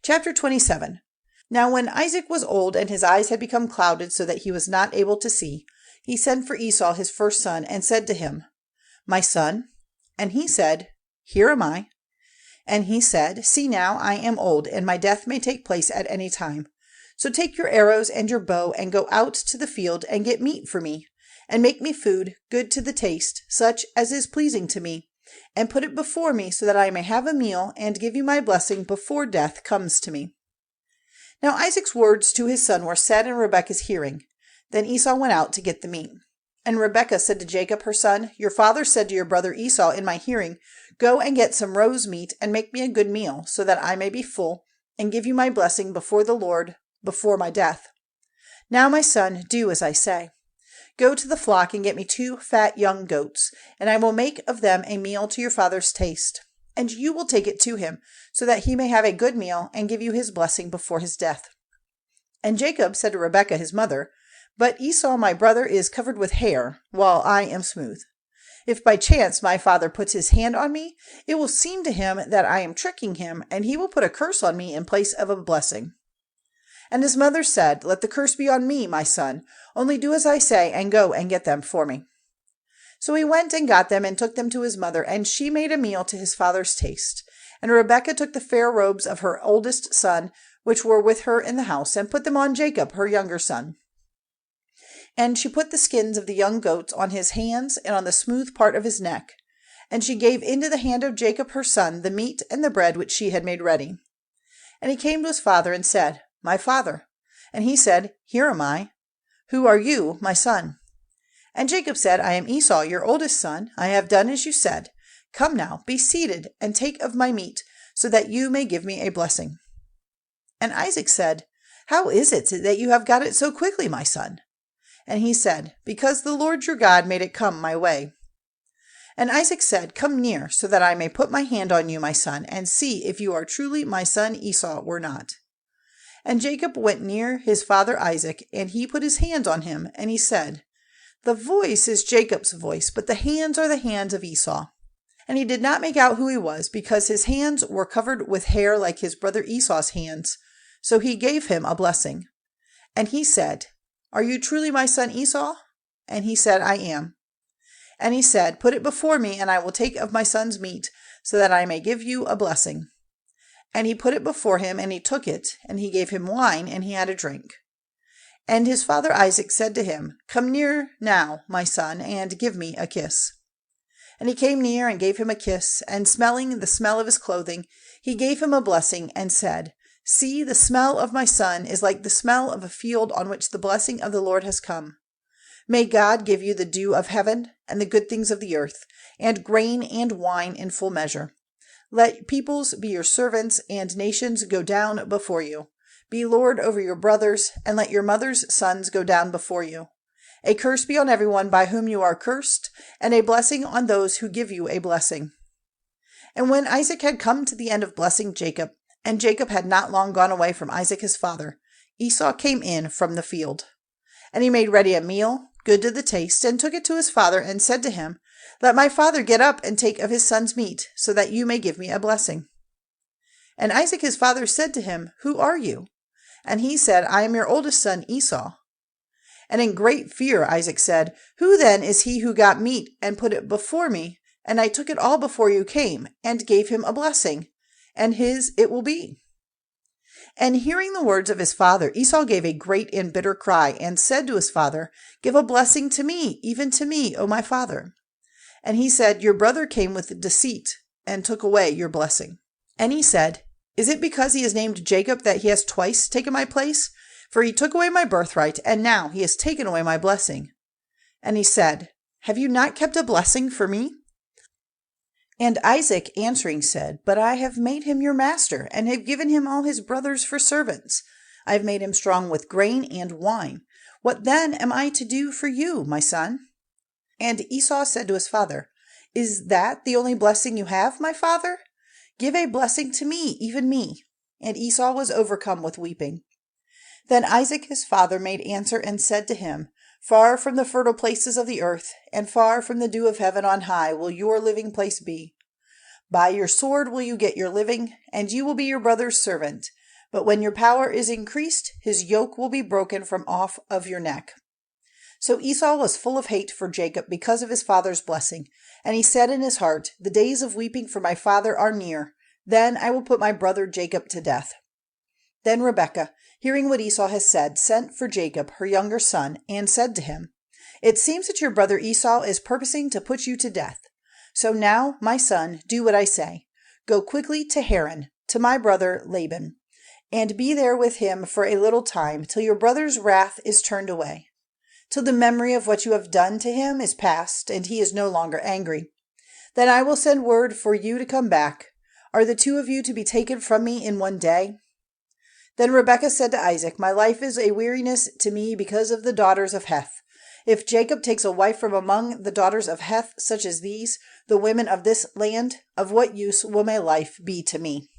Chapter 27. Now when Isaac was old and his eyes had become clouded so that he was not able to see, he sent for Esau his first son and said to him, My son. And he said, Here am I. And he said, See now, I am old, and my death may take place at any time. So take your arrows and your bow and go out to the field and get meat for me, and make me food good to the taste, such as is pleasing to me, and put it before me so that I may have a meal and give you my blessing before death comes to me. Now Isaac's words to his son were said in Rebekah's hearing. Then Esau went out to get the meat. And Rebekah said to Jacob her son, Your father said to your brother Esau in my hearing, Go and get some roe's meat and make me a good meal, so that I may be full, and give you my blessing before the Lord, before my death. Now, my son, do as I say. Go to the flock and get me 2 fat young goats, and I will make of them a meal to your father's taste. And you will take it to him, so that he may have a good meal and give you his blessing before his death. And Jacob said to Rebekah his mother, But Esau my brother is covered with hair, while I am smooth. If by chance my father puts his hand on me, it will seem to him that I am tricking him, and he will put a curse on me in place of a blessing. And his mother said, Let the curse be on me, my son. Only do as I say, and go and get them for me. So he went and got them and took them to his mother, and she made a meal to his father's taste. And Rebekah took the fair robes of her oldest son, which were with her in the house, and put them on Jacob, her younger son. And she put the skins of the young goats on his hands and on the smooth part of his neck. And she gave into the hand of Jacob her son the meat and the bread which she had made ready. And he came to his father and said, My father. And he said, Here am I. Who are you, my son? And Jacob said, I am Esau, your oldest son. I have done as you said. Come now, be seated, and take of my meat, so that you may give me a blessing. And Isaac said, How is it that you have got it so quickly, my son? And he said, Because the Lord your God made it come my way. And Isaac said, Come near, so that I may put my hand on you, my son, and see if you are truly my son Esau or not. And Jacob went near his father Isaac, and he put his hands on him, and he said, The voice is Jacob's voice, but the hands are the hands of Esau. And he did not make out who he was, because his hands were covered with hair like his brother Esau's hands. So he gave him a blessing. And he said, Are you truly my son Esau? And he said, I am. And he said, Put it before me, and I will take of my son's meat, so that I may give you a blessing. And he put it before him, and he took it, and he gave him wine, and he had a drink. And his father Isaac said to him, Come near now, my son, and give me a kiss. And he came near and gave him a kiss, and smelling the smell of his clothing, he gave him a blessing, and said, See, the smell of my son is like the smell of a field on which the blessing of the Lord has come. May God give you the dew of heaven, and the good things of the earth, and grain and wine in full measure. Let peoples be your servants, and nations go down before you. Be lord over your brothers, and let your mother's sons go down before you. A curse be on everyone by whom you are cursed, and a blessing on those who give you a blessing. And when Isaac had come to the end of blessing Jacob, and Jacob had not long gone away from Isaac his father, Esau came in from the field. And he made ready a meal, good to the taste, and took it to his father, and said to him, Let my father get up and take of his son's meat, so that you may give me a blessing. And Isaac his father said to him, Who are you? And he said, I am your oldest son Esau. And in great fear Isaac said, Who then is he who got meat and put it before me? And I took it all before you came, and gave him a blessing, and his it will be. And hearing the words of his father, Esau gave a great and bitter cry, and said to his father, Give a blessing to me, even to me, O my father. And he said, Your brother came with deceit, and took away your blessing. And he said, Is it because he is named Jacob that he has twice taken my place? For he took away my birthright, and now he has taken away my blessing. And he said, Have you not kept a blessing for me? And Isaac answering said, But I have made him your master, and have given him all his brothers for servants. I have made him strong with grain and wine. What then am I to do for you, my son? And Esau said to his father, Is that the only blessing you have, my father? Give a blessing to me, even me. And Esau was overcome with weeping. Then Isaac his father made answer and said to him, Far from the fertile places of the earth, and far from the dew of heaven on high will your living place be. By your sword will you get your living, and you will be your brother's servant. But when your power is increased, his yoke will be broken from off of your neck." So Esau was full of hate for Jacob because of his father's blessing, and he said in his heart, "The days of weeping for my father are near. Then I will put my brother Jacob to death." Then Rebekah, hearing what Esau has said, sent for Jacob, her younger son, and said to him, "It seems that your brother Esau is purposing to put you to death. So now, my son, do what I say. Go quickly to Harán, to my brother Laban, and be there with him for a little time, till your brother's wrath is turned away, till the memory of what you have done to him is past, and he is no longer angry. Then I will send word for you to come back. Are the two of you to be taken from me in one day?" Then Rebekah said to Isaac, "My life is a weariness to me because of the daughters of Heth. If Jacob takes a wife from among the daughters of Heth, such as these, the women of this land, of what use will my life be to me?"